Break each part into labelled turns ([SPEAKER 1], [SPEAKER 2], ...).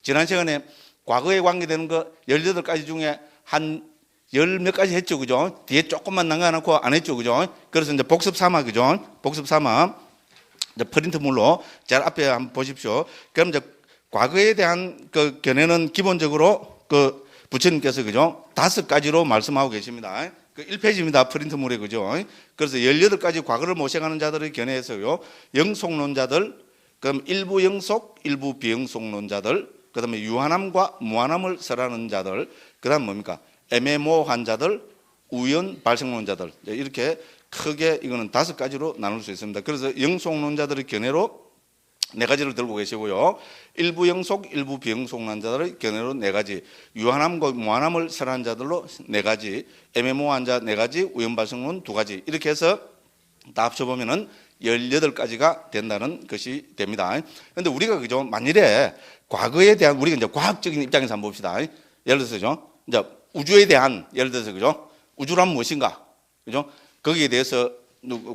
[SPEAKER 1] 지난 시간에 과거에 관계되는 거 18가지 중에 한 열 몇 가지 했죠, 그죠? 뒤에 조금만 남겨놓고 안 했죠, 그죠? 그래서 이제 복습 삼아, 그죠? 복습 삼아 이제 프린트물로 잘 앞에 한번 보십시오. 그럼 이제 과거에 대한 그 견해는 기본적으로 그 부처님께서 그죠? 5가지로 말씀하고 계십니다. 그 1페이지입니다. 프린트물에, 그죠? 그래서 18가지 과거를 모셔가는 자들의 견해에서요, 영속론자들, 그럼 일부 영속, 일부 비영속론자들, 그 다음에 유한함과 무한함을 설하는 자들, 그 다음 뭡니까? 애매모호한 자들, 우연 발생론자들, 이렇게 크게 이거는 5가지로 나눌 수 있습니다. 그래서 영속론자들의 견해로 4가지를 들고 계시고요. 일부 영속, 일부 비영속론자들의 견해로 4가지, 유한함과 무한함을 설하는 자들로 4가지, 애매모호한 자 4가지, 우연 발생론 2가지, 이렇게 해서 다 합쳐보면은 18가지가 된다는 것이 됩니다. 그런데 우리가 그죠? 만일에 과거에 대한 우리가 이제 과학적인 입장에서 한번 봅시다. 예를 들어서죠. 이제 우주에 대한 예를 들어서 그죠? 우주란 무엇인가? 그죠? 거기에 대해서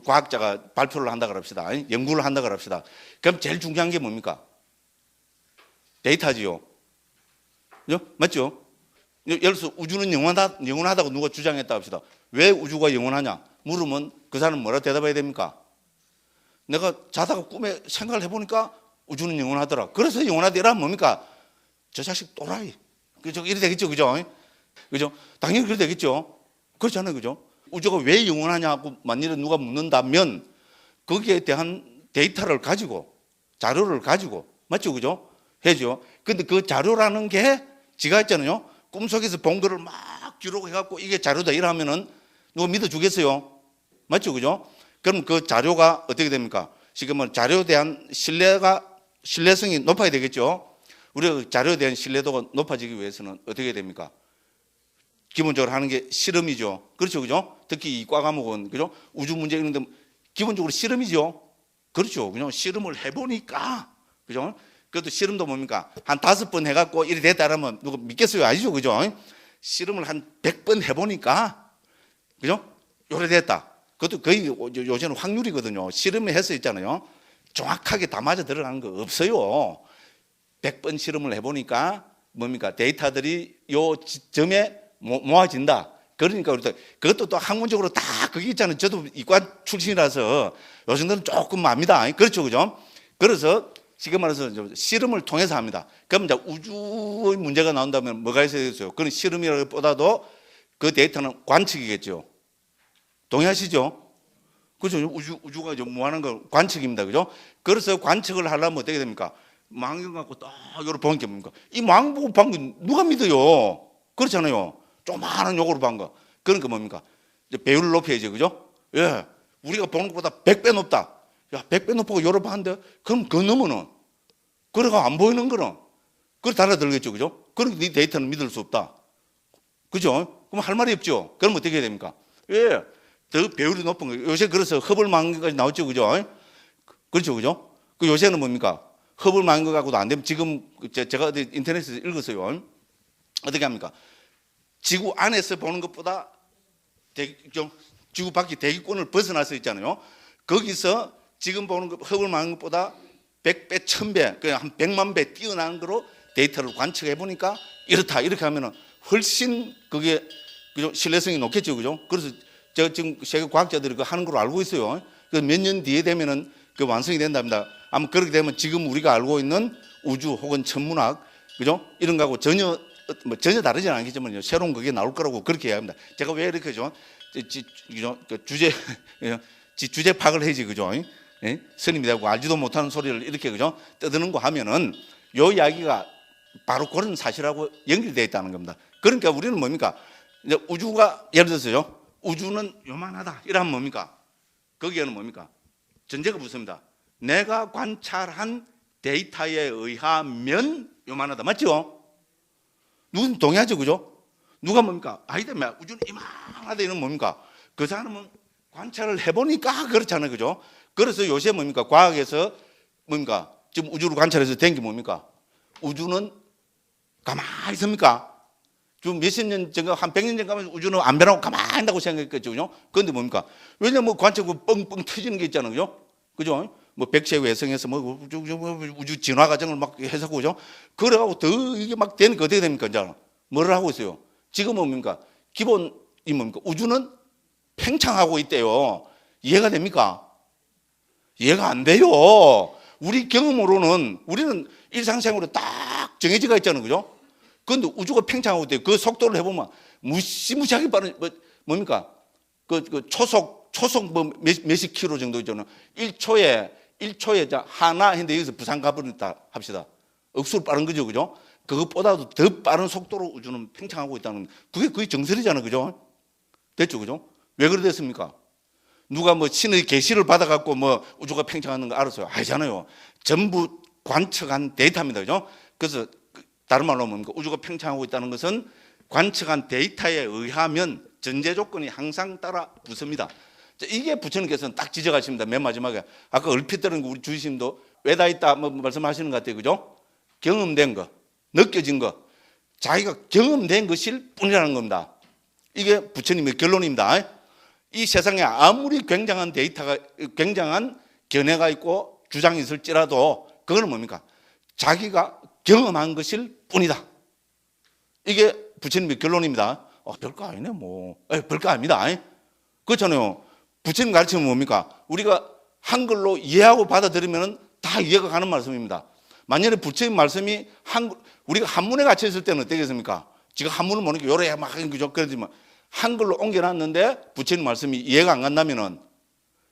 [SPEAKER 1] 과학자가 발표를 한다 그럽시다. 연구를 한다 그럽시다. 그럼 제일 중요한 게 뭡니까? 데이터지요. 그죠? 맞죠? 예를 들어서 우주는 영원하다고 누가 주장했다 합시다. 왜 우주가 영원하냐? 물으면 그 사람은 뭐라 대답해야 됩니까? 내가 자다가 꿈에 생각을 해보니까 우주는 영원하더라. 그래서 영원하더라 뭡니까? 저 자식 또라이. 그죠? 이래 되겠죠, 그죠? 그죠? 당연히 그래 되겠죠. 그렇잖아요, 그죠? 우주가 왜 영원하냐고 만일에 누가 묻는다면 거기에 대한 데이터를 가지고 자료를 가지고 맞죠, 그죠? 해죠. 근데 그 자료라는 게 지가 있잖아요. 꿈속에서 본 거를 막 기록해갖고 이게 자료다 이러면은 누가 믿어주겠어요? 맞죠, 그죠? 그럼 그 자료가 어떻게 됩니까? 지금은 자료에 대한 신뢰성이 높아야 되겠죠. 우리가 자료에 대한 신뢰도가 높아지기 위해서는 어떻게 됩니까? 기본적으로 하는 게 실험이죠. 그렇죠, 그죠? 특히 이과 과목은 그죠? 우주 문제 이런 데 기본적으로 실험이죠. 그렇죠, 그죠? 실험을 해보니까 그죠? 그것도 실험도 뭡니까? 한 5번 해갖고 이래 됐다라면 누가 믿겠어요? 아니죠, 그죠? 실험을 한 100번 해보니까 그죠? 요래 됐다. 그것도 거의 요새는 확률이거든요. 실험해서 있잖아요. 정확하게 다 맞아 들어가는 거 없어요. 100번 실험을 해보니까 뭡니까? 데이터들이 요 지점에 모아진다. 그러니까 그것도 또 학문적으로 다 그게 있잖아요. 저도 이과 출신이라서 요 정도는 조금 압니다. 그렇죠, 그죠? 그래서 지금 말해서 실험을 통해서 합니다. 그럼 이제 우주의 문제가 나온다면 뭐가 있어야 되겠어요? 그건 실험이라기보다도 그 데이터는 관측이겠죠. 동의하시죠? 그죠? 우주가 이제 무한한 거 관측입니다. 그죠? 그래서 관측을 하려면 어떻게 됩니까? 망경 갖고 딱 요걸 보는 게 뭡니까? 이 망 보고 본 거 누가 믿어요? 그렇잖아요. 조그마한 요거로 본 거. 그러니까 뭡니까? 이제 배율을 높여야지. 그죠? 예. 우리가 보는 것보다 100배 높다. 야, 100배 높고 요러 봤는데 그럼 그 넘어는 그래가 안 보이는 거는 그걸 달아들겠죠. 그죠? 그럼 네 데이터는 믿을 수 없다. 그죠? 그럼 할 말이 없죠. 그럼 어떻게 해야 됩니까? 예. 더 배율이 높은 거예요. 요새 그래서 허블 망원경까지 나왔죠, 그죠? 그렇죠, 그죠? 그 요새는 뭡니까? 허블 망원경 갖고도 안 되면 지금 제가 어디 인터넷에서 읽었어요. 어떻게 합니까? 지구 안에서 보는 것보다 지구 밖에 대기권을 벗어나서 있잖아요. 거기서 지금 보는 것 허블 망원경보다 100배, 1000배, 그냥 한 100만 배 뛰어난 거로 데이터를 관측해 보니까 이렇다. 이렇게 하면은 훨씬 그게 그죠? 신뢰성이 높겠죠, 그죠? 그래서 제가 지금 세계 과학자들이 그 하는 걸로 알고 있어요. 그 몇 년 뒤에 되면은 그 완성이 된답니다. 아마 그렇게 되면 지금 우리가 알고 있는 우주 혹은 천문학, 그죠? 이런 거하고 전혀 다르지는 않겠지만요. 새로운 그게 나올 거라고 그렇게 이야기합니다. 제가 왜 이렇게 죠? 그 주제 파악을 해야지, 그죠? 예? 스님이 되고 알지도 못하는 소리를 이렇게 그죠? 떠드는 거 하면은 요 이야기가 바로 그런 사실하고 연결되어 있다는 겁니다. 그러니까 우리는 뭡니까? 이제 우주가 예를 들어서요. 우주는 요만하다. 이러면 뭡니까? 거기에는 뭡니까? 전제가 붙습니다. 내가 관찰한 데이터에 의하면 요만하다. 맞죠? 누군 동의하죠, 그죠? 누가 뭡니까? 아니다, 우주는 이만하다. 이러면 뭡니까? 그 사람은 관찰을 해보니까 그렇잖아요, 그죠? 그래서 요새 뭡니까? 과학에서 뭡니까? 지금 우주를 관찰해서 된 게 뭡니까? 우주는 가만히 있습니까? 좀 몇십 년 전가 한 100년 전 가면 우주는 안 변하고 가만히 한다고 생각했겠죠, 그죠? 그런데 뭡니까? 왜냐면 관측하고 뻥뻥 터지는 게 있잖아요, 그죠? 그죠? 뭐 백세 외성에서 뭐 우주 진화 과정을 막 해석하고 그죠? 그래가고 더 이게 막 되니까 어떻게 됩니까? 이제 뭐를 하고 있어요? 지금은 뭡니까? 기본이 뭡니까? 우주는 팽창하고 있대요. 이해가 됩니까? 이해가 안 돼요. 우리 경험으로는 우리는 일상생활에 딱 정해지가 있잖아요. 그죠? 그런데 우주가 팽창하고 있대요. 그 속도를 해보면 무시무시하게 빠른, 뭡니까? 그 초속 뭐 몇십 킬로 정도 있잖아요. 1초에 하나 했는데 여기서 부산 가버린다 합시다. 억수로 빠른 거죠. 그죠? 그것보다도 더 빠른 속도로 우주는 팽창하고 있다는, 그게 거의 정설이잖아요. 그죠? 됐죠. 그죠? 왜 그래 됐습니까? 누가 뭐 신의 계시를 받아갖고 뭐 우주가 팽창하는 거 알았어요? 아니잖아요. 전부 관측한 데이터입니다. 그죠? 그래서 다른 말로 뭡니까? 우주가 팽창하고 있다는 것은 관측한 데이터에 의하면 전제 조건이 항상 따라 붙습니다. 이게 부처님께서는 딱 지적하십니다. 맨 마지막에. 아까 얼핏 들은 거 우리 주의심도 외다 있다 뭐 말씀하시는 것 같아요. 그죠? 경험된 거, 느껴진 거, 자기가 경험된 것일 뿐이라는 겁니다. 이게 부처님의 결론입니다. 이 세상에 아무리 굉장한 데이터가, 굉장한 견해가 있고 주장이 있을지라도 그거는 뭡니까? 자기가 경험한 것일 뿐이다. 이게 부처님의 결론입니다. 별거 아니네 뭐. 별거 아닙니다. 그렇잖아요. 부처님 가르치면 뭡니까? 우리가 한글로 이해하고 받아들이면 다 이해가 가는 말씀입니다. 만약에 부처님 말씀이 우리가 한문에 갇혀 있을 때는 어떻겠습니까? 지금 한문을 모르니까 요래 막 그죠? 그러지만 한글로 옮겨놨는데 부처님 말씀이 이해가 안 간다면은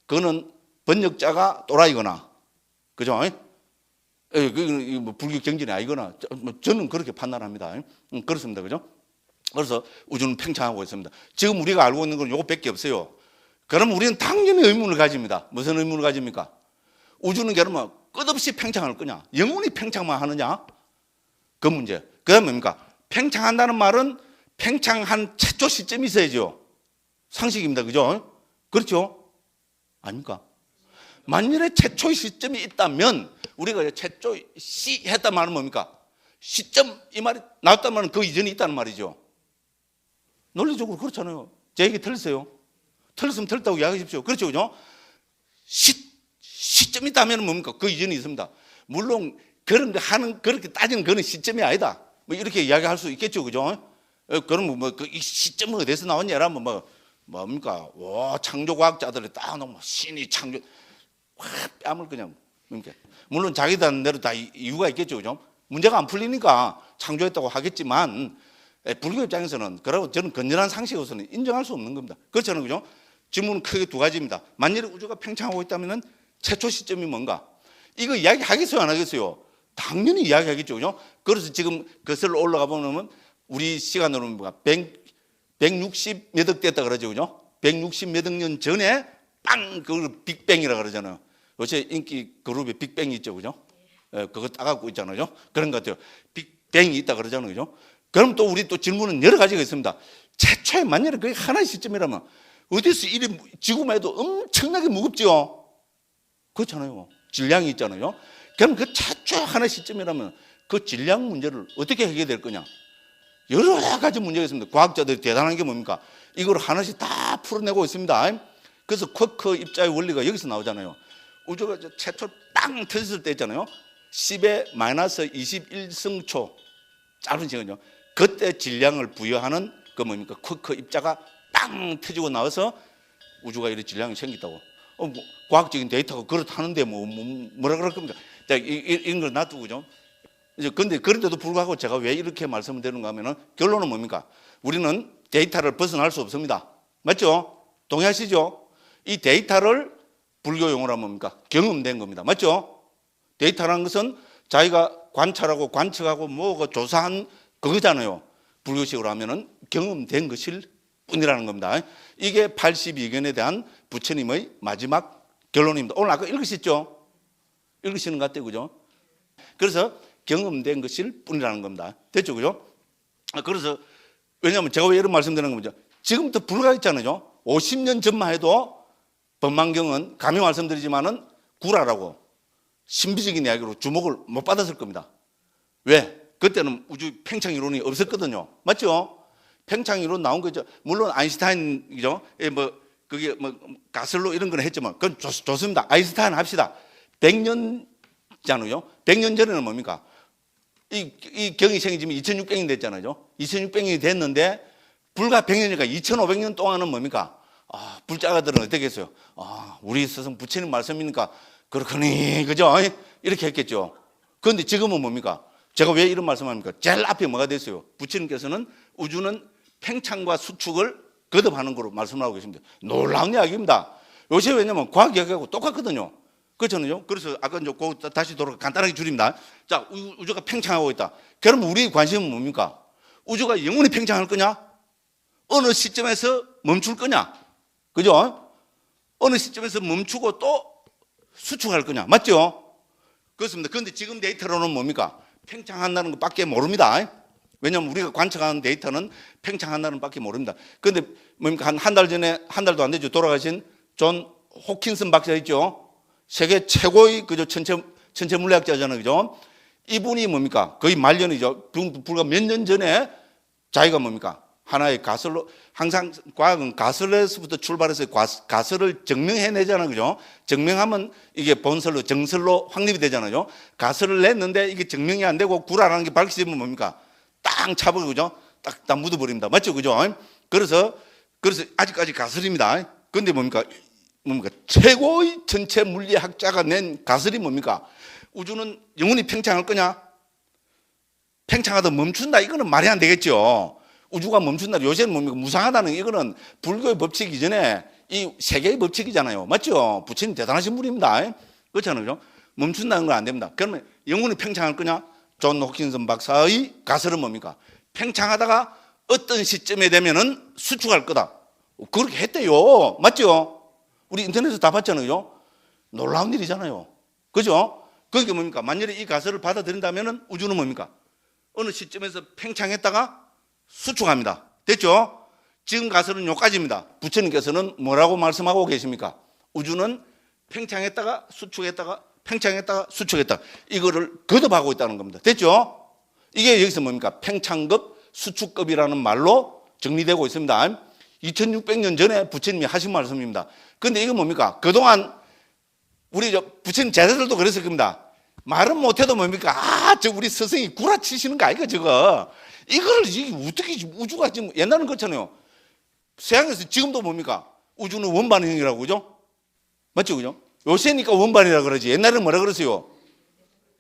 [SPEAKER 1] 그거는 번역자가 또라이거나, 그죠? 뭐 불교 경전이 아니거나, 저는 그렇게 판단합니다. 그렇습니다. 그죠? 그래서 우주는 팽창하고 있습니다. 지금 우리가 알고 있는 건 요것밖에 없어요. 그럼 우리는 당연히 의문을 가집니다. 무슨 의문을 가집니까? 우주는 그러면 끝없이 팽창할 거냐? 영원히 팽창만 하느냐? 그 문제. 그 다음에 뭡니까? 팽창한다는 말은 팽창한 최초 시점이 있어야죠. 상식입니다. 그죠? 그렇죠? 아닙니까? 만일에 최초 시점이 있다면 우리가 최초 시 했단 말은 뭡니까? 시점 이 말이 나왔단 말은 그 이전이 있다는 말이죠. 논리적으로 그렇잖아요. 제 얘기 틀렸어요. 틀렸으면 틀렸다고 이야기하십시오. 그렇죠? 그죠? 시점이 있다면 뭡니까? 그 이전이 있습니다. 물론 그렇게 따지는 그런 시점이 아니다. 뭐 이렇게 이야기할 수 있겠죠. 그죠? 그럼 뭐 그 시점은 어디서 나왔냐라면 뭡니까? 와, 창조과학자들이 딱 너무 신이 창조 확 뺨을 그냥 뭡니까? 물론 자기들대로 다 이유가 있겠죠. 그죠? 문제가 안 풀리니까 창조했다고 하겠지만 불교 입장에서는, 그리고 저는 건전한 상식으로서는 인정할 수 없는 겁니다. 그렇잖아요. 그죠? 질문은 크게 두 가지입니다. 만일에 우주가 팽창하고 있다면 최초 시점이 뭔가? 이거 이야기하겠어요? 안 하겠어요? 당연히 이야기하겠죠. 그죠? 그래서 지금 거슬러 올라가 보면 우리 시간으로는 160 몇 억 됐다 그러죠. 그죠? 160 몇 억 년 전에 빵! 그걸 빅뱅이라 그러잖아요. 요새 인기 그룹에 빅뱅이 있죠. 그죠? 그거 따갖고 있잖아요. 그런 것 같아요. 빅뱅이 있다 그러잖아요. 그죠? 그럼 또 우리 또 질문은 여러 가지가 있습니다. 최초에 만약에 그게 하나의 시점이라면 어디서 이리 지구만 해도 엄청나게 무겁죠. 그렇잖아요. 질량이 있잖아요. 그럼 그 최초 하나의 시점이라면 그 질량 문제를 어떻게 해결될 거냐? 여러 가지 문제가 있습니다. 과학자들이 대단한 게 뭡니까? 이걸 하나씩 다 풀어내고 있습니다. 그래서 쿼크 입자의 원리가 여기서 나오잖아요. 우주가 최초 빵 터졌을 때 있잖아요. 10의 마이너스 21승초 짧은 시간이죠. 그때 질량을 부여하는 그 뭡니까? 쿼크 입자가 빵 터지고 나와서 우주가 이런 질량이 생겼다고. 뭐, 과학적인 데이터가 그렇다는데 뭐라 그럴 겁니까? 자, 이런 걸 놔두고 좀. 이제 근데 그런데도 불구하고 제가 왜 이렇게 말씀을 드리는가 하면은 결론은 뭡니까? 우리는 데이터를 벗어날 수 없습니다. 맞죠? 동의하시죠? 이 데이터를 불교 용어로 하면 뭡니까? 경험된 겁니다. 맞죠? 데이터라는 것은 자기가 관찰하고 관측하고 뭐고 조사한 그거잖아요. 불교식으로 하면은 경험된 것일 뿐이라는 겁니다. 이게 82견에 대한 부처님의 마지막 결론입니다. 오늘 아까 읽으셨죠? 읽으시는 것 같아요. 그죠? 그래서 경험된 것일 뿐이라는 겁니다. 됐죠? 그죠? 그래서 왜냐하면 제가 왜 이런 말씀드리는 겁니다. 지금부터 불과 있잖아요. 50년 전만 해도 법망경은 감히 말씀드리지만은 구라라고 신비적인 이야기로 주목을 못 받았을 겁니다. 왜? 그때는 우주 팽창 이론이 없었거든요. 맞죠? 팽창 이론 나온 거죠. 물론 아인슈타인이죠. 그게 가설로 이런 건 했지만 그건 좋습니다. 아인슈타인 합시다. 100년잖아요. 100년 전에는 뭡니까? 이 경이생이 지금 2600년 됐잖아요. 2600년이 됐는데 불과 100년이니까 2500년 동안은 뭡니까? 불자가들은 어떻게 했어요? 우리 스승 부처님 말씀이니까 그렇거니, 그죠? 이렇게 했겠죠. 그런데 지금은 뭡니까? 제가 왜 이런 말씀합니까? 제일 앞에 뭐가 됐어요? 부처님께서는 우주는 팽창과 수축을 거듭하는 거로 말씀하고 계십니다. 놀라운 이야기입니다. 요새 왜냐면 과학 이야기하고 똑같거든요. 그렇잖아요. 그래서 아까 이제 다시 간단하게 줄입니다. 자, 우주가 팽창하고 있다. 그럼 우리의 관심은 뭡니까? 우주가 영원히 팽창할 거냐? 어느 시점에서 멈출 거냐? 그죠? 어느 시점에서 멈추고 또 수축할 거냐? 맞죠? 그렇습니다. 그런데 지금 데이터로는 뭡니까? 팽창한다는 것밖에 모릅니다. 왜냐하면 우리가 관측하는 데이터는 팽창한다는 것밖에 모릅니다. 그런데 뭡니까? 한 달 전에, 한 달도 안 되죠. 돌아가신 존 호킨슨 박사 있죠? 세계 최고의 그죠? 천체 물리학자잖아요. 그죠? 이분이 뭡니까? 거의 말년이죠. 불과 몇 년 전에 자기가 뭡니까? 하나의 가설로, 항상 과학은 가설에서부터 출발해서 가설을 증명해내잖아요. 그죠? 증명하면 이게 본설로, 정설로 확립이 되잖아요. 가설을 냈는데 이게 증명이 안 되고 구라라는 게 밝혀지면 뭡니까? 땅 차버리고, 그죠? 딱 묻어버립니다. 맞죠? 그죠? 그래서 아직까지 가설입니다. 그런데 뭡니까? 최고의 전체 물리학자가 낸 가설이 뭡니까? 우주는 영원히 팽창할 거냐? 팽창하다 멈춘다. 이거는 말이 안 되겠죠. 우주가 멈춘다. 요새는 뭡니까? 무상하다는 이거는 불교의 법칙 이전에 이 세계의 법칙이잖아요. 맞죠? 부처님 대단하신 분입니다. 그렇잖아요. 멈춘다는 건 안 됩니다. 그러면 영원히 팽창할 거냐? 존 호킨슨 박사의 가설은 뭡니까? 팽창하다가 어떤 시점에 되면은 수축할 거다. 그렇게 했대요. 맞죠? 우리 인터넷에서 다 봤잖아요. 놀라운 일이잖아요. 그죠? 그게 뭡니까? 만약에 이 가설을 받아들인다면은 우주는 뭡니까? 어느 시점에서 팽창했다가 수축합니다. 됐죠? 지금 가설은 여기까지입니다. 부처님께서는 뭐라고 말씀하고 계십니까? 우주는 팽창했다가 수축했다가 팽창했다가 수축했다. 이거를 거듭하고 있다는 겁니다. 됐죠? 이게 여기서 뭡니까? 팽창급, 수축급이라는 말로 정리되고 있습니다. 2600년 전에 부처님이 하신 말씀입니다. 그런데 이건 뭡니까? 그동안 우리 부처님 제자들도 그랬을 겁니다. 말은 못해도 뭡니까? 저 우리 스승이 구라치시는 거 아이가 저거. 이걸 어떻게 우주가 지금 옛날은 그렇잖아요. 서양에서 지금도 뭡니까? 우주는 원반형이라고 그죠? 맞죠? 그죠? 요새니까 원반이라 그러지. 옛날에는 뭐라 그랬어요?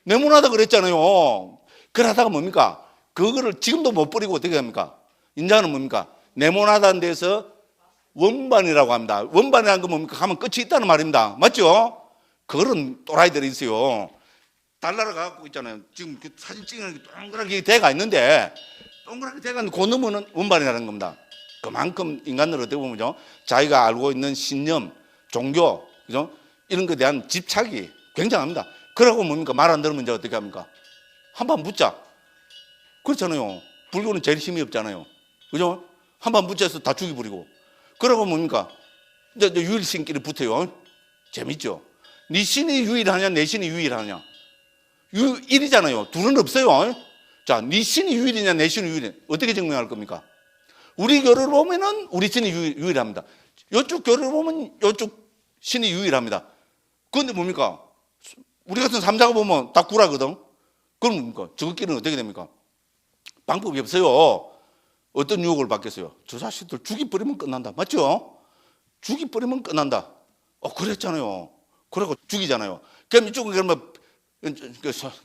[SPEAKER 1] 네모나다 그랬잖아요. 그러다가 뭡니까? 그거를 지금도 못 버리고 어떻게 합니까? 인자는 뭡니까? 네모나다는 데서 원반이라고 합니다. 원반이라는 건 뭡니까? 가면 끝이 있다는 말입니다. 맞죠? 그런 또라이들이 있어요. 달나라 갖고 있잖아요. 지금 사진 찍는 게 동그랗게 대가 있는데 동그랗게 대가 있는데 그 너머는 원반이라는 겁니다. 그만큼 인간들 어떻게 보면요, 자기가 알고 있는 신념, 종교, 그죠? 이런 것에 대한 집착이 굉장합니다. 그러고 뭡니까? 말 안 들으면 이제 어떻게 합니까? 한번 묻자. 그렇잖아요. 불교는 제일 힘이 없잖아요. 그죠? 한번 묻자해서 다 죽여버리고. 그러고 뭡니까? 이제 유일신끼리 붙어요. 재밌죠? 네 신이 유일하냐, 내 신이 유일하냐? 유일이잖아요. 둘은 없어요. 자, 네 신이 유일이냐, 내 신이 유일이냐? 어떻게 증명할 겁니까? 우리 교를 보면은 우리 신이 유일합니다. 이쪽 교를 보면 이쪽 신이 유일합니다. 그런데 뭡니까? 우리 같은 삼자가 보면 다 구라거든. 그럼 뭡니까? 저것끼리는 어떻게 됩니까? 방법이 없어요. 어떤 유혹을 받겠어요? 저 자식들 죽이버리면 끝난다. 맞죠? 죽이버리면 끝난다. 그랬잖아요. 그러고 죽이잖아요. 그럼 이쪽은 그러면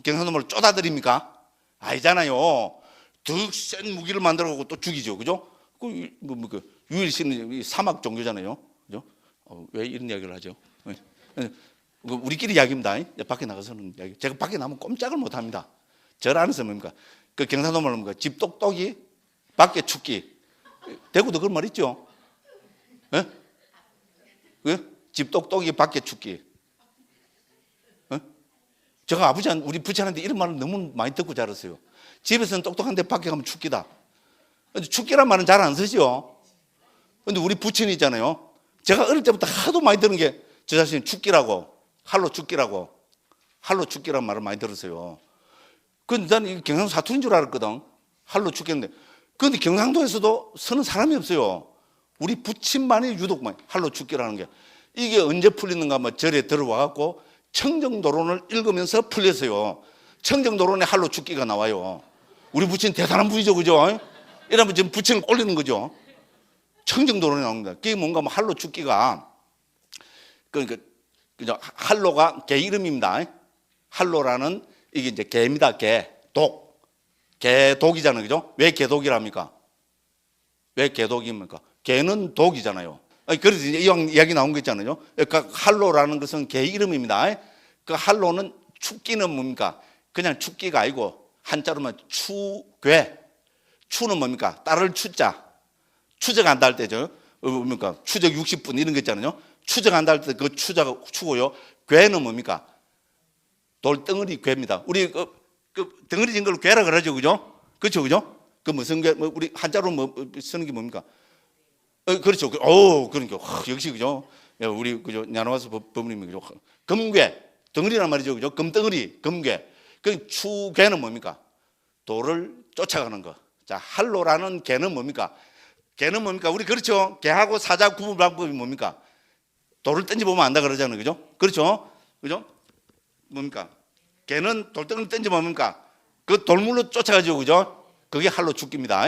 [SPEAKER 1] 경상도말로 쪼다드립니까? 아니잖아요. 더 센 무기를 만들어가고 또 죽이죠. 그죠? 유일신은 사막 종교잖아요. 그죠? 왜 이런 이야기를 하죠? 우리끼리 이야기입니다. 밖에 나가서는 이야기. 제가 밖에 나가면 꼼짝을 못 합니다. 절 안에서 뭡니까? 그 경상도말로 뭡니까? 집 똑똑이, 밖에 죽기. 대구도 그런 말 있죠? 예? 집 똑똑이, 밖에 죽기. 제가 우리 부처한테 이런 말을 너무 많이 듣고 자랐어요. 집에서는 똑똑한데 밖에 가면 죽기다. 근데 죽기란 말은 잘 안 쓰죠. 근데 우리 부처님 있잖아요. 제가 어릴 때부터 하도 많이 들은 게 저 자신이 죽기라고, 할로 죽기라고, 할로 죽기란 말을 많이 들었어요. 근데 나는 경상도 사투리인 줄 알았거든. 할로 죽겠는데. 근데 경상도에서도 쓰는 사람이 없어요. 우리 부친만이 유독 많이 할로 죽기라는 게. 이게 언제 풀리는가 하면 절에 들어와갖고 청정도론을 읽으면서 풀렸어요. 청정도론에 할로 죽기가 나와요. 우리 부친 대단한 분이죠, 그죠? 이러면 지금 부친을 올리는 거죠. 청정도론에 나옵니다. 그게 뭔가 뭐 할로 죽기가, 그러니까 그죠? 할로가 개 이름입니다. 할로라는 이게 이제 개입니다. 개, 독, 개독이잖아요, 그죠? 왜 개독이랍니까? 왜 개독입니까? 개는 독이잖아요. 그래서 이야기 나온 거 있잖아요. 그러니까 할로라는 것은 개 이름입니다. 그 할로는 축기는 뭡니까? 그냥 축기가 아니고 한자로만 추괴. 추는 뭡니까? 따를 추자. 추적한다 할 때죠. 뭡니까? 추적 60분 이런 거 있잖아요. 추적한다 할 때 그 추자가 추고요. 괴는 뭡니까? 돌덩어리 괴입니다. 우리 그 덩어리 진 걸 괴라 그러죠, 그죠? 그렇죠, 그죠? 그 무슨 괴? 우리 한자로 뭐 쓰는 게 뭡니까? 그렇죠. 그러니까 역시 그죠? 우리 그죠? 야노와스 법님이 그죠? 금괴 덩어리란 말이죠, 그죠? 금덩어리 금괴. 그 추괴는 뭡니까? 돌을 쫓아가는 거. 자, 할로라는 개는 뭡니까? 개는 뭡니까? 우리 그렇죠? 개하고 사자 구분 방법이 뭡니까? 돌을 던져보면 안다 그러잖아요, 그죠? 그렇죠? 그죠? 뭡니까? 개는 돌덩어리 던져보면 뭡니까? 그 돌물로 쫓아가죠, 그죠? 그게 할로 죽기입니다.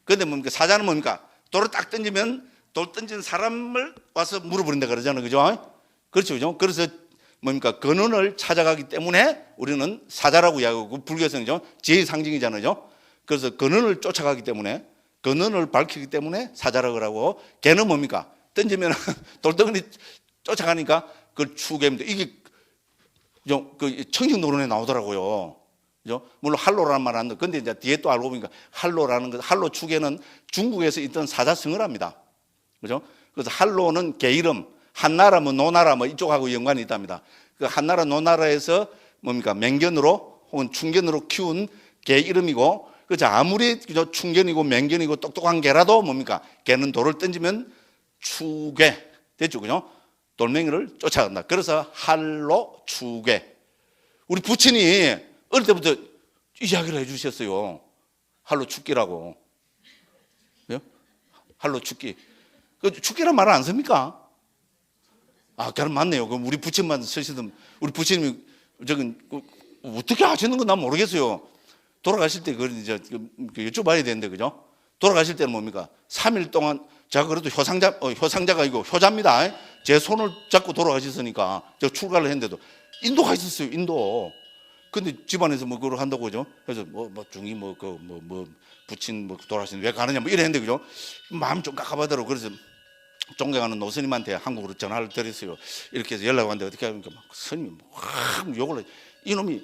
[SPEAKER 1] 그런데 뭡니까? 사자는 뭡니까? 돌을 딱 던지면 돌 던진 사람을 와서 물어버린다 그러잖아요, 그죠? 그렇죠, 그죠? 그래서 뭡니까? 근원을 찾아가기 때문에 우리는 사자라고 이야기하고, 불교에서는요, 지혜의 상징이잖아요. 그래서 근원을 쫓아가기 때문에, 근원을 밝히기 때문에 사자라고 하고, 개는 뭡니까? 던지면 돌덩어리 쫓아가니까 그걸 추개입니다. 이게 그 청정도론에 나오더라고요. 그죠? 물론 할로라는 말 안 돼. 근데 이제 뒤에 또 알고 보니까 할로라는 것, 할로 추개는 중국에서 있던 사자성어를 합니다. 그죠? 그래서 할로는 개 이름, 한나라 뭐 노나라 뭐 이쪽하고 연관이 있답니다. 그 한나라 노나라에서 뭡니까? 맹견으로 혹은 충견으로 키운 개 이름이고, 그죠? 아무리 그죠? 충견이고 맹견이고 똑똑한 개라도 뭡니까? 개는 돌을 던지면 추괴 됐죠, 그죠? 돌멩이를 쫓아간다. 그래서 할로 추괴. 우리 부친이 어릴 때부터 이야기를 해주셨어요. 할로 축기라고. 예? 할로 축기. 그 축기란 말을 안 씁니까? 아, 그럼 맞네요. 그럼 우리 부친만 쓰시던, 우리 부친님이 저기 어떻게 하시는 건 난 모르겠어요. 돌아가실 때 그걸 이제 여쭤봐야 되는데, 그죠? 돌아가실 때는 뭡니까? 3일 동안 제가 그래도 효상자가 아니고 효자입니다. 제 손을 잡고 돌아가셨으니까 제가 출가를 했는데도 인도 가 있었어요, 인도. 근데 집안에서 뭐 그걸 한다고 그죠? 그래서 뭐 중이 부친 돌아가신 왜 가느냐 뭐 이랬는데, 그죠? 마음 좀 깝깝하더라고. 그래서 존경하는 노스님한테 한국으로 전화를 드렸어요. 이렇게 해서 연락 왔는데 어떻게 하니까 막 스님이 확 욕을 해. 이놈이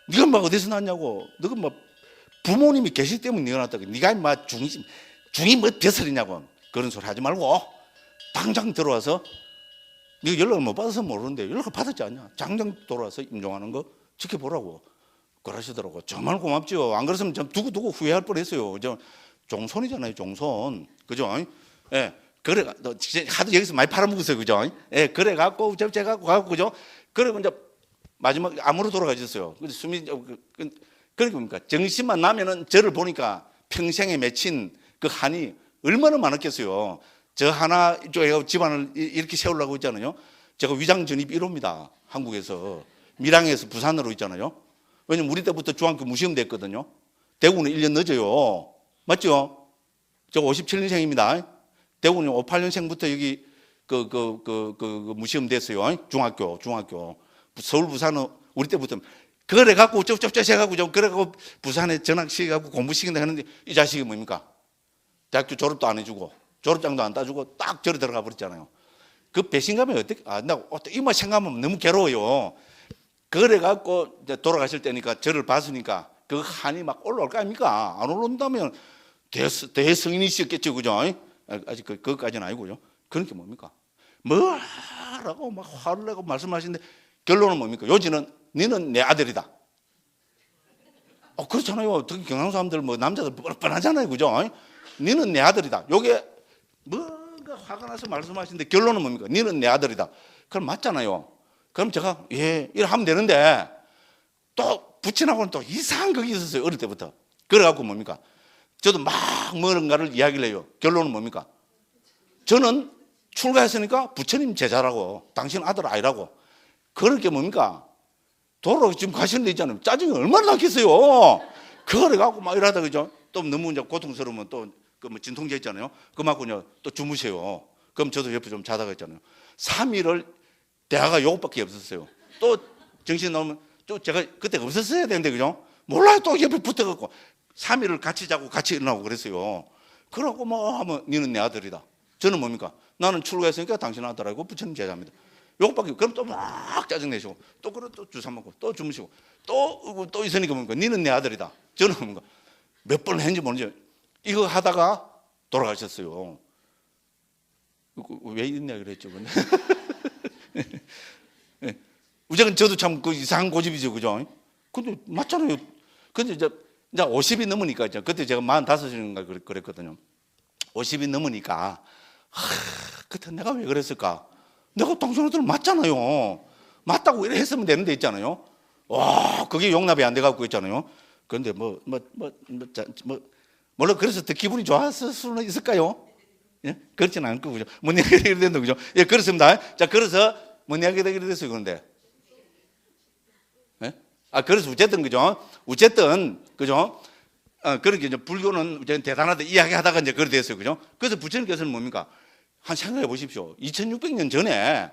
[SPEAKER 1] 네가 막 어디서 났냐고. 너가 막 부모님이 계시기 때문에 네가 났다고. 네가 막 중이 뭐 벼슬이냐고. 그런 소리 하지 말고 당장 들어와서, 네가 연락을 못 받아서 모르는데 연락을 받았지 않냐. 당장 돌아와서 임종하는 거 지켜보라고 그러시더라고. 정말 고맙죠. 안 그랬으면 좀 두고 후회할 뻔했어요. 종손이잖아요, 종손. 그죠? 예. 그래, 하도 여기서 많이 팔아먹었어요, 그죠? 예, 그래갖고, 제가 가고, 그죠? 그리고 이제 마지막 암으로 돌아가셨어요. 근데 그러니까 뭡니까? 정신만 나면은 저를 보니까 평생에 맺힌 그 한이 얼마나 많았겠어요. 저 하나 쪽에 집안을 이렇게 세우려고 했잖아요. 제가 위장 전입 1호입니다. 한국에서. 밀양에서 부산으로 있잖아요. 왜냐면 우리 때부터 중학교 무시험 됐거든요. 대구는 1년 늦어요. 맞죠? 저 57년생입니다. 대구는 58년생부터 여기 무시험 됐어요. 중학교. 서울, 부산은 우리 때부터. 그래갖고 쩝쩝쩝 해갖고 그래갖고 부산에 전학시켜갖고 공부시킨다 하는데 이 자식이 뭡니까? 대학교 졸업도 안 해주고 졸업장도 안 따주고 딱 저리 들어가 버렸잖아요. 그 배신감이 어떻게, 이만 생각하면 너무 괴로워요. 그래갖고 이제 돌아가실 때니까 저를 봤으니까 그 한이 막 올라올 거 아닙니까? 안 올라온다면 대성인이셨겠죠, 그죠? 아직 그것까지는 아니고요. 그런 게 뭡니까? 뭐라고 막 화를 내고 말씀하시는데 결론은 뭡니까? 요지는 너는 내 아들이다. 그렇잖아요. 특히 경상도 사람들 남자들 뻔하잖아요, 그죠? 너는 내 아들이다. 요게 뭔가 화가 나서 말씀하시는데 결론은 뭡니까? 너는 내 아들이다. 그럼 맞잖아요. 그럼 제가 이래 하면 되는데 또 부친하고는 또 이상한 그게 있었어요, 어릴 때부터. 그래갖고 뭡니까? 저도 막 뭔가를 이야기를 해요. 결론은 뭡니까? 저는 출가했으니까 부처님 제자라고, 당신 아들 아니라고. 그럴 게 뭡니까? 도로 지금 가시는 데 있잖아요. 짜증이 얼마나 났겠어요. 그래갖고 막 이러다 그죠? 또 너무 이제 고통스러우면 또 그 뭐 진통제 있잖아요. 그거 맞고 또 주무세요. 그럼 저도 옆에 좀 자다가 있잖아요. 3일을 대화가 요것밖에 없었어요. 또 정신 나오면 또 제가 그때 없었어야 되는데 그죠? 몰라요. 또 옆에 붙어갖고 3일을 같이 자고 같이 일어나고 그랬어요. 그러고 뭐 하면 너는 내 아들이다. 저는 뭡니까? 나는 출가했으니까 당신 아들하고 부처님 제자입니다. 요것밖에. 그럼 또 막 짜증내시고 또 그래 또 주사 먹고 또 주무시고 또 있으니까 뭡니까? 너는 내 아들이다. 저는 뭡니까? 몇 번 했는지 모르죠. 이거 하다가 돌아가셨어요. 왜 있냐 그랬죠. 우선 저도 참 그 이상한 고집이죠. 그죠? 근데 맞잖아요. 근데 이제 50이 넘으니까 그때 제가 45인가 그랬거든요. 50이 넘으니까 그때 내가 왜 그랬을까? 내가 당신한테 맞잖아요. 맞다고 이래 했으면 되는데 있잖아요. 와, 그게 용납이 안 돼갖고 있잖아요. 그런데 물론 그래서 더 기분이 좋았을 수는 있을까요? 예? 그렇지는 않고 그죠? 뭔 이야기가 이래 된다 그죠? 예, 그렇습니다. 자, 그래서 뭔 이야기가 이래 됐어요 그런데? 예? 그래서 어쨌든 그죠? 어쨌든 그죠? 그렇게 이제 불교는 대단하다 이야기하다가 이제 그래 됐어요 그죠? 그래서 부처님께서는 뭡니까? 한 생각해 보십시오. 2600년 전에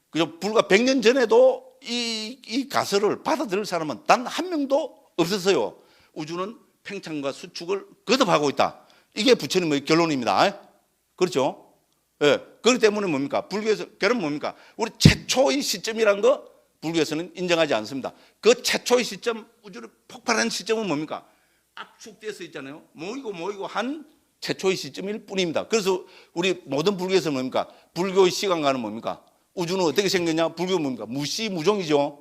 [SPEAKER 1] 그죠? 불과 100년 전에도 이 가설을 받아들일 사람은 단 한 명도 없었어요. 우주는 팽창과 수축을 거듭하고 있다. 이게 부처님의 결론입니다. 그렇죠? 예. 그렇기 때문에 뭡니까? 불교에서 결론 뭡니까? 우리 최초의 시점이란 거 불교에서는 인정하지 않습니다. 그 최초의 시점, 우주를 폭발한 시점은 뭡니까? 압축돼서 있잖아요. 모이고 한 최초의 시점일 뿐입니다. 그래서 우리 모든 불교에서 뭡니까? 불교의 시간과는 뭡니까? 우주는 어떻게 생겼냐? 불교 뭡니까? 무시무종이죠.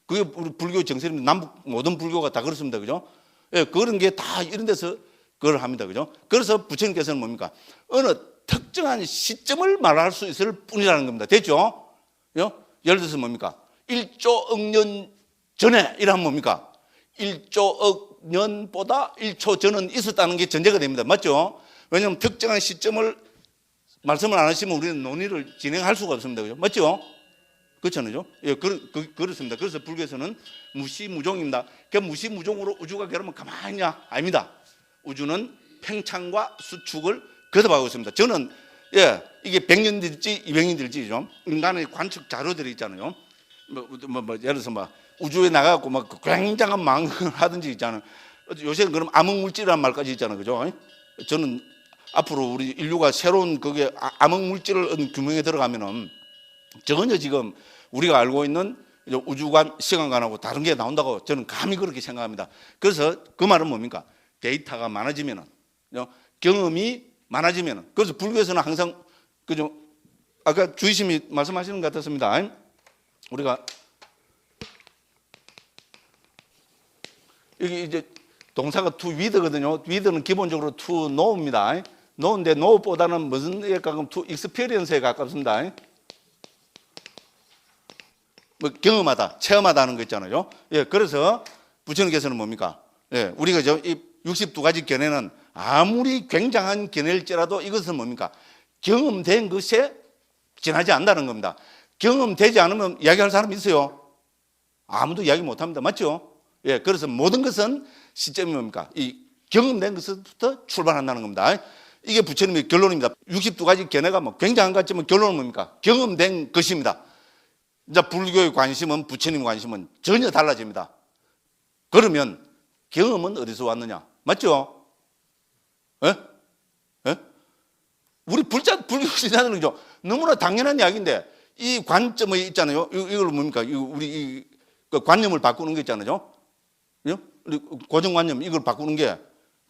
[SPEAKER 1] 그게 우리 불교 정설입니다. 남북 모든 불교가 다 그렇습니다. 그죠? 예, 그런 게 다 이런 데서 그걸 합니다. 그죠? 그래서 부처님께서는 뭡니까? 어느 특정한 시점을 말할 수 있을 뿐이라는 겁니다. 됐죠? 예를 들어서 뭡니까? 1조 억년 전에 이러면 뭡니까? 1조 억 년보다 1초 전은 있었다는 게 전제가 됩니다. 맞죠? 왜냐하면 특정한 시점을 말씀을 안 하시면 우리는 논의를 진행할 수가 없습니다. 그죠? 맞죠? 그렇잖아요. 예, 그렇습니다. 그래서 불교에서는 무시무종입니다. 그 무시무종으로 우주가 결하면 가만히 있냐? 아닙니다. 우주는 팽창과 수축을 거듭하고 있습니다. 저는 이게 100년 될지 200년 될지 좀 인간의 관측 자료들이 있잖아요. 예를 들어서 우주에 나가고 굉장한 망을 하든지 있잖아요. 요새는 그럼 암흑물질이라는 말까지 있잖아요. 그죠? 저는 앞으로 우리 인류가 새로운 그게 암흑물질을 규명에 들어가면은 전혀 지금 우리가 알고 있는 우주관, 시간관하고 다른 게 나온다고 저는 감히 그렇게 생각합니다. 그래서 그 말은 뭡니까? 데이터가 많아지면은, 경험이 많아지면은, 그래서 불교에서는 항상, 그죠? 아까 주의심이 말씀하시는 것 같았습니다. 우리가, 여기 이제 동사가 to with거든요. with는 기본적으로 to know입니다. know인데 know보다는 무슨 에 가까우면 to experience에 가깝습니다. 경험하다, 체험하다는 거 있잖아요. 예, 그래서 부처님께서는 뭡니까? 예, 우리가 이 62가지 견해는 아무리 굉장한 견해일지라도 이것은 뭡니까? 경험된 것에 지나지 않는다는 겁니다. 경험되지 않으면 이야기할 사람이 있어요? 아무도 이야기 못 합니다. 맞죠? 예, 그래서 모든 것은 시점이 뭡니까? 이 경험된 것부터 출발한다는 겁니다. 이게 부처님의 결론입니다. 62가지 견해가 굉장한 것 같지만 결론은 뭡니까? 경험된 것입니다. 이제 불교의 관심은 부처님 관심은 전혀 달라집니다. 그러면 경험은 어디서 왔느냐? 맞죠? 예? 예? 우리 불교 신자들은 너무나 당연한 이야기인데 이 관점이 있잖아요. 이걸 뭡니까? 우리 그 관념을 바꾸는 게 있잖아요. 고정관념 이걸 바꾸는 게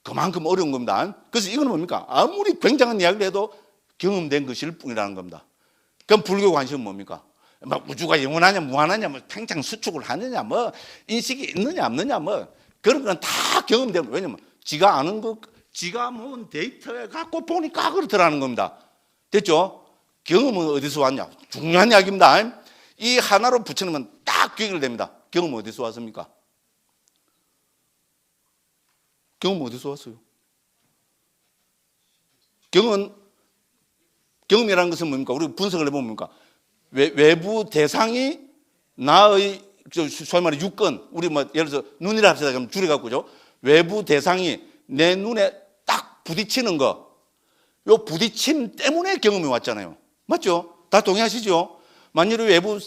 [SPEAKER 1] 그만큼 어려운 겁니다. 그래서 이건 뭡니까? 아무리 굉장한 이야기를 해도 경험된 것일 뿐이라는 겁니다. 그럼 불교 관심은 뭡니까? 우주가 영원하냐 무한하냐 팽창 수축을 하느냐 인식이 있느냐 없느냐 그런 건 다 경험되고 왜냐면 지가 아는 거 지가 모은 데이터에 갖고 보니까 그렇더라는 겁니다. 됐죠? 경험은 어디서 왔냐? 중요한 이야기입니다. 이 하나로 부처님은 딱 귀결됩니다. 경험은 어디서 왔습니까? 경험은 어디서 왔어요? 경험이라는 것은 뭡니까? 우리 분석을 해보면 뭡니까? 외부 대상이 나의 소위 말해 육건, 우리 뭐 예를 들어서 눈이라 합시다. 그럼 줄여갖고죠. 외부 대상이 내 눈에 딱 부딪히는 거, 요 부딪힘 때문에 경험이 왔잖아요. 맞죠? 다 동의하시죠? 만일 외부,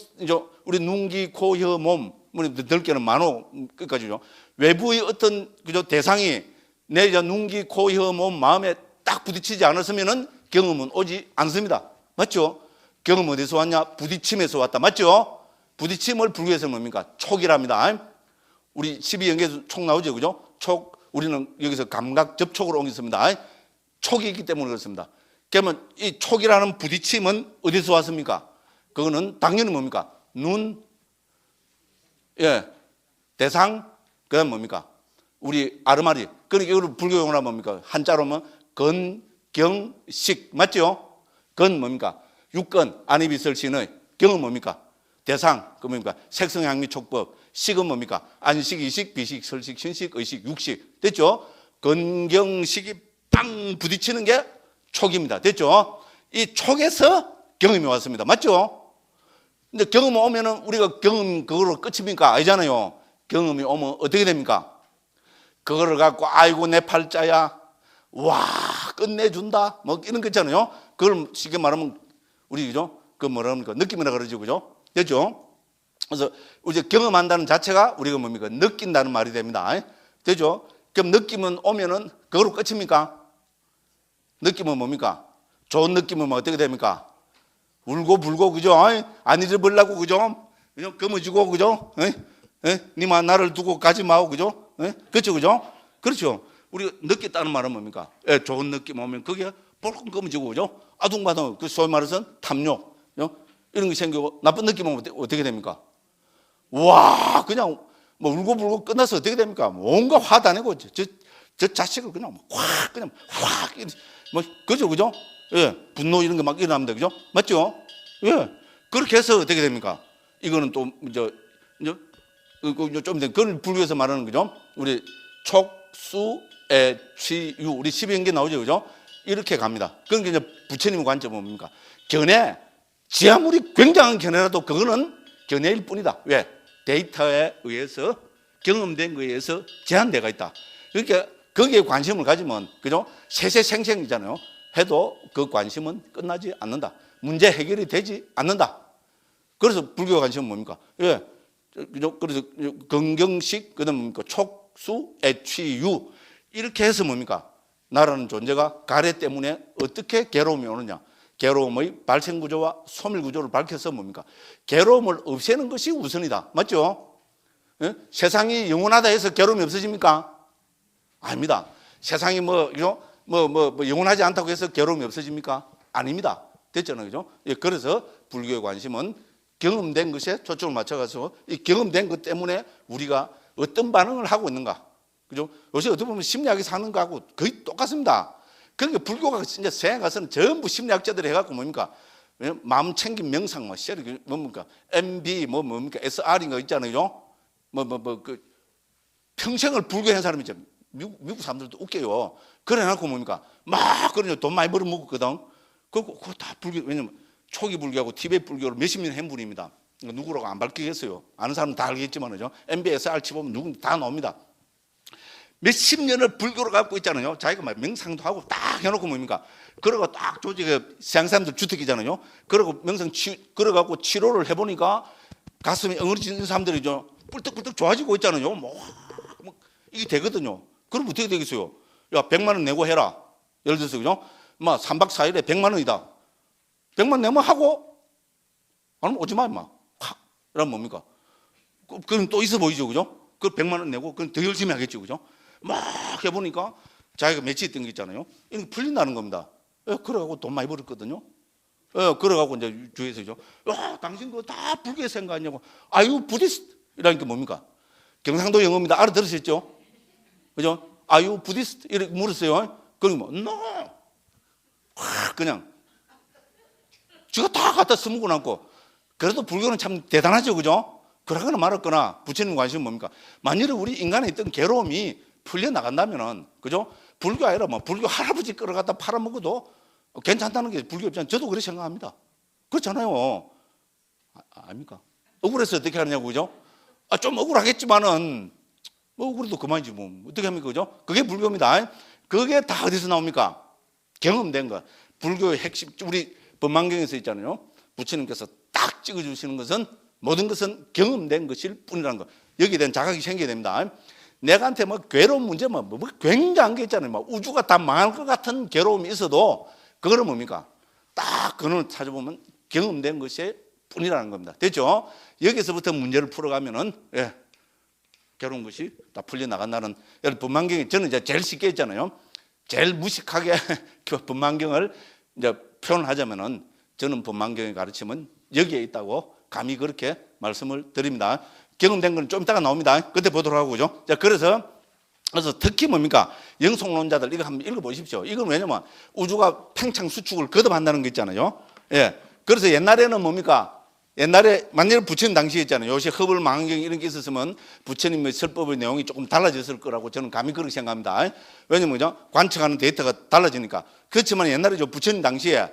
[SPEAKER 1] 우리 눈, 귀, 코, 혀, 몸, 넓게는 만호 끝까지죠. 외부의 어떤 그죠 대상이 내 눈, 귀, 코, 혀, 몸, 마음에 딱 부딪히지 않았으면은 경험은 오지 않습니다. 맞죠? 경험 어디서 왔냐? 부딪힘에서 왔다. 맞죠? 부딪힘을 불교에서 뭡니까? 촉이랍니다. 우리 12연계에서 촉 나오죠, 그죠? 촉, 우리는 여기서 감각 접촉으로 옮겼습니다. 촉이 있기 때문에 그렇습니다. 그러면 이 촉이라는 부딪힘은 어디서 왔습니까? 그거는 당연히 뭡니까? 눈, 예, 대상, 그 다음 뭡니까? 우리 아르마리. 그러니까 이걸 불교용어로 하면 뭡니까? 한자로 하면 건경식. 맞죠? 건 뭡니까? 육건, 안이비설신의 경은 뭡니까? 대상, 그 뭡니까? 색성향미 촉법. 식은 뭡니까? 안식, 이식, 비식, 설식, 신식, 의식, 육식. 됐죠? 건경식이 빵 부딪히는 게 촉입니다. 됐죠? 이 촉에서 경험이 왔습니다. 맞죠? 근데 경험 오면은 우리가 경험 그거로 끝입니까? 아니잖아요. 경험이 오면 어떻게 됩니까? 그거를 갖고 아이고 내 팔자야. 와, 끝내준다. 뭐 이런 거 있잖아요. 그걸 쉽게 말하면 우리 그죠? 그 뭐라 합니까? 느낌이라 그러죠. 그죠? 됐죠? 그래서 이제 경험한다는 자체가 우리가 뭡니까? 느낀다는 말이 됩니다. 되죠? 그럼 느낌은 오면은 그거로 끝입니까? 느낌은 뭡니까? 좋은 느낌은 뭐 어떻게 됩니까? 울고 불고 그죠? 안 잊어버리려고 그죠? 그죠? 검어지고 그죠? 니만 나를 두고 가지 마오 그죠? 그렇죠 그죠? 그렇죠. 우리가 느꼈다는 말은 뭡니까? 좋은 느낌 오면 그게 볼끔 검어지고 그죠? 아둥바둥 그 소위 말해서 탐욕 그죠? 이런 게 생기고 나쁜 느낌 오면 어떻게 됩니까? 와 그냥 뭐 울고 불고 끝나서 어떻게 됩니까? 온갖 화 다 내고 저 자식을 그냥 확 그냥 확 뭐 그죠 그죠? 예 분노 이런 게 막 일어납니다 그죠? 맞죠? 예 그렇게 해서 어떻게 됩니까? 이거는 또 좀 이제 그걸 불교에서 말하는 거죠. 우리 촉수애취유 우리 12연계 나오죠 그죠? 이렇게 갑니다. 그러니까 이제 부처님의 관점은 뭡니까? 견해 지 아무리 굉장한 견해라도 그거는 견해일 뿐이다. 왜? 데이터에 의해서 경험된 거에 의해서 제한되어 있다. 그러니까 거기에 관심을 가지면 그죠? 세세생생이잖아요. 해도 그 관심은 끝나지 않는다. 문제 해결이 되지 않는다. 그래서 불교 관심은 뭡니까? 예. 그래서 건경식 그다음 뭡니까? 촉수 애취유 이렇게 해서 뭡니까? 나라는 존재가 가래 때문에 어떻게 괴로움이 오느냐? 괴로움의 발생 구조와 소멸 구조를 밝혀서 뭡니까? 괴로움을 없애는 것이 우선이다. 맞죠? 예? 세상이 영원하다 해서 괴로움이 없어집니까? 아닙니다. 세상이 영원하지 않다고 해서 괴로움이 없어집니까? 아닙니다. 됐잖아요. 그죠? 예, 그래서 불교의 관심은 경험된 것에 초점을 맞춰가서 이 경험된 것 때문에 우리가 어떤 반응을 하고 있는가. 그죠? 요새 어떻게 보면 심리학이 사는 거하고 거의 똑같습니다. 그러니까 불교가 진짜 세상 가서는 전부 심리학자들이 해갖고 뭡니까? 마음 챙김 명상, 뭡니까? MB, 뭡니까? SR인가 있잖아요. 평생을 불교한 사람이 있잖아요. 미국 사람들도 웃겨요. 그래 놓고 뭡니까? 막, 돈 많이 벌어 먹었거든. 그거 다 불교, 왜냐면 초기 불교하고 티베트 불교를 몇십 년 한 분입니다. 누구라고 안 밝히겠어요. 아는 사람은 다 알겠지만, 그죠? MB, SR 치보면 누군 다 나옵니다. 몇십 년을 불교를 갖고 있잖아요. 자기가 막 명상도 하고 딱 해놓고 뭡니까? 그러고 딱 조직에 세상 사람들 주택이잖아요. 그러고 그러갖고 치료를 해보니까 가슴이 엉어리지는 사람들이죠. 뿔떡뿔떡 좋아지고 있잖아요. 이게 되거든요. 그럼 어떻게 되겠어요? 야, 100만 원 내고 해라. 예를 들어서, 그죠? 3박 4일에 100만 원이다. 100만 내면 하고, 아니면 오지 마, 임마. 확. 이러면 뭡니까? 그럼 또 있어 보이죠, 그죠? 그 100만 원 내고, 그럼 더 열심히 하겠죠, 그죠? 막 해보니까 자기가 며칠 있던 게 있잖아요. 이렇게 풀린다는 겁니다. 그래갖고 돈 많이 벌었거든요. 그래갖고 이제 주위에서죠. 야, 당신 그거 다 불교에 생각하냐고. 아유, 부디스트. 이라니까 뭡니까? 경상도 영어입니다. 알아들으셨죠? 그죠? 아유, 부디스트. 이렇게 물었어요. 그러면 뭐, no. 그냥. 지가 다 갖다 써먹고 남고. 그래도 불교는 참 대단하죠, 그죠? 그러거나 말았거나 부처님 관심은 뭡니까? 만일에 우리 인간에 있던 괴로움이 풀려나간다면은, 그죠? 불교 아니라 불교 할아버지 끌어갖다 팔아먹어도 괜찮다는 게 불교 입장. 저도 그렇게 생각합니다. 그렇잖아요. 아닙니까? 억울해서 어떻게 하느냐고, 그죠? 좀 억울하겠지만은, 뭐 억울해도 그만이지, 뭐. 어떻게 합니까, 그죠? 그게 불교입니다. 그게 다 어디서 나옵니까? 경험된 거. 불교의 핵심, 우리 법망경에서 있잖아요. 부처님께서 딱 찍어주시는 것은 모든 것은 경험된 것일 뿐이라는 거. 여기에 대한 자각이 생겨야 됩니다. 내가한테 뭐 괴로운 문제, 뭐 굉장한 게 있잖아요. 막 우주가 다 망할 것 같은 괴로움이 있어도 그거는 뭡니까? 딱 그걸 찾아보면 경험된 것이 뿐이라는 겁니다. 됐죠? 여기서부터 문제를 풀어가면은, 예, 괴로운 것이 다 풀려나간다는, 법망경이 저는 이제 제일 쉽게 했잖아요. 제일 무식하게 그 법망경을 이제 표현하자면은 저는 법망경의 가르침은 여기에 있다고 감히 그렇게 말씀을 드립니다. 경험된 건 좀 이따가 나옵니다. 그때 보도록 하고, 그죠? 자, 그래서 특히 뭡니까? 영성론자들 이거 한번 읽어보십시오. 이건 왜냐면 우주가 팽창 수축을 거듭한다는 거 있잖아요. 예. 그래서 옛날에는 뭡니까? 옛날에 만일 부처님 당시에 있잖아요. 요새 허블 망원경 이런 게 있었으면 부처님의 설법의 내용이 조금 달라졌을 거라고 저는 감히 그렇게 생각합니다. 왜냐면 그죠? 관측하는 데이터가 달라지니까. 그렇지만 옛날에 부처님 당시에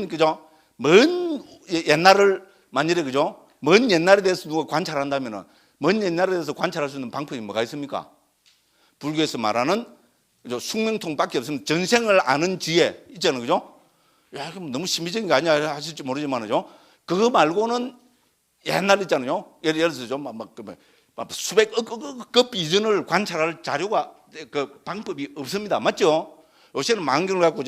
[SPEAKER 1] 그죠? 먼 옛날을 만일에 그죠? 먼 옛날에 대해서 누가 관찰한다면은 먼 옛날에 대해서 관찰할 수 있는 방법이 뭐가 있습니까? 불교에서 말하는 숙명통밖에 없으면 전생을 아는 지혜 있잖아요, 그죠? 야, 그럼 너무 심리적인 거 아니야 하실지 모르지만요. 그거 말고는 옛날 있잖아요. 예를 들어서 수백억 급 이전을 관찰할 자료가 그 방법이 없습니다, 맞죠? 요새는 망경을 갖고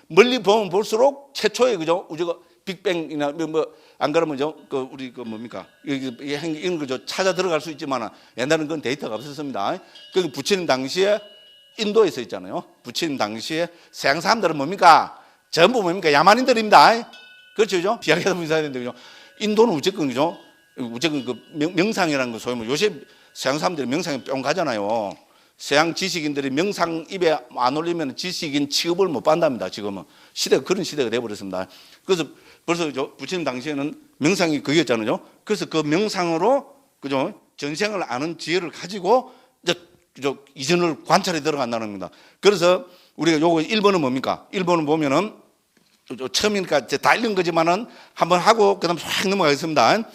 [SPEAKER 1] 멀리 보면 볼수록 최초의 그죠? 우주가 빅뱅이나 안 그러면 우리 뭡니까? 이런 거 찾아 들어갈 수 있지만 옛날에는 그건 데이터가 없었습니다. 그 부처님 당시에 인도에서 있잖아요. 부처님 당시에 서양 사람들은 뭡니까? 전부 뭡니까? 야만인들입니다. 그렇죠? 이야기하다 보면 있어야 되는데, 그죠? 인도는 무조건, 그죠? 무조건 그 명상이라는 거 소위 요새 서양 사람들이 명상에 뿅 가잖아요. 서양 지식인들이 명상 입에 안 올리면 지식인 취급을 못 받답니다. 지금은 시대가 그런 시대가 돼버렸습니다. 그래서 벌써 부처님 당시에는 명상이 그게였잖아요. 그래서 그 명상으로 그죠 전생을 아는 지혜를 가지고 이전을 관찰에 들어간다는 겁니다. 그래서 우리가 요거 1번은 뭡니까? 1번은 보면은 처음이니까 다 읽은 거지만은 한번 하고 그다음 쫙 넘어가겠습니다.